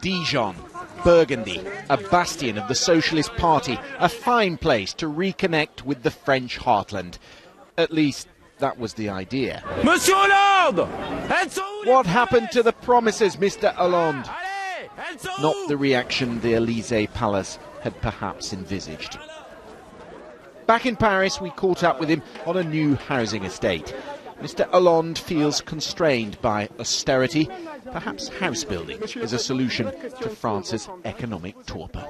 Dijon, Burgundy, a bastion of the Socialist Party, a fine place to reconnect with the French heartland. At least, that was the idea. Mr Hollande! What happened to the promises, Mr Hollande? Not the reaction the Élysée Palace had perhaps envisaged. Back in Paris, we caught up with him on a new housing estate. Mr Hollande feels constrained by austerity. Perhaps house building is a solution to France's economic torpor.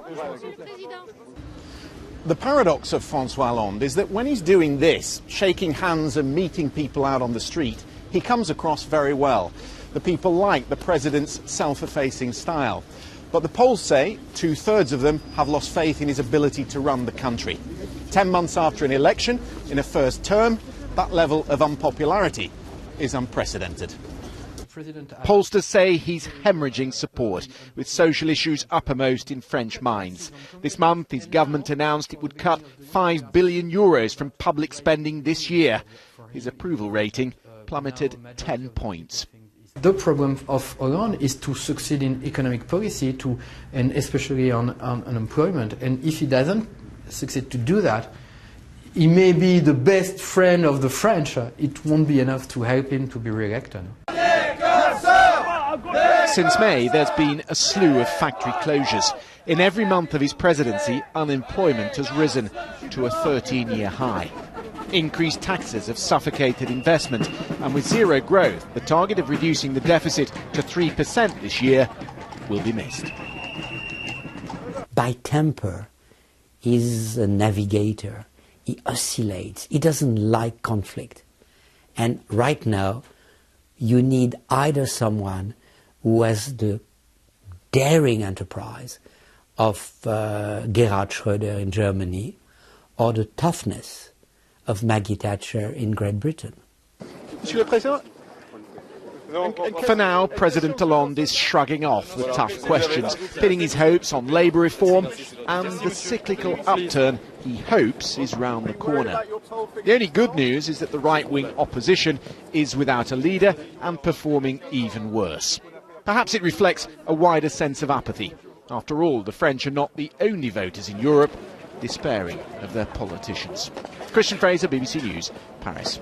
The paradox of Francois Hollande is that when he's doing this, shaking hands and meeting people out on the street, he comes across very well. The people like the president's self-effacing style. But the polls say 2/3 of them have lost faith in his ability to run the country. 10 months after an election, in a first term, that level of unpopularity is unprecedented. Pollsters say he's hemorrhaging support, with social issues uppermost in French minds. This month, his government announced it would cut €5 billion from public spending this year. His approval rating plummeted 10 points. The problem of Hollande is to succeed in economic policy, and especially on unemployment. And if he doesn't succeed to do that, he may be the best friend of the French. It won't be enough to help him to be re-elected. Since May, there's been a slew of factory closures. In every month of his presidency, unemployment has risen to a 13-year high. Increased taxes have suffocated investment, and with zero growth, the target of reducing the deficit to 3% this year will be missed. By temper, he's a navigator. He oscillates. He doesn't like conflict. And right now, you need either someone who has the daring enterprise of Gerhard Schröder in Germany, or the toughness of Maggie Thatcher in Great Britain. For now, President Hollande is shrugging off the tough questions, pinning his hopes on labour reform and the cyclical upturn he hopes is round the corner. The only good news is that the right-wing opposition is without a leader and performing even worse. Perhaps it reflects a wider sense of apathy. After all, the French are not the only voters in Europe despairing of their politicians. Fraser, BBC News, Paris.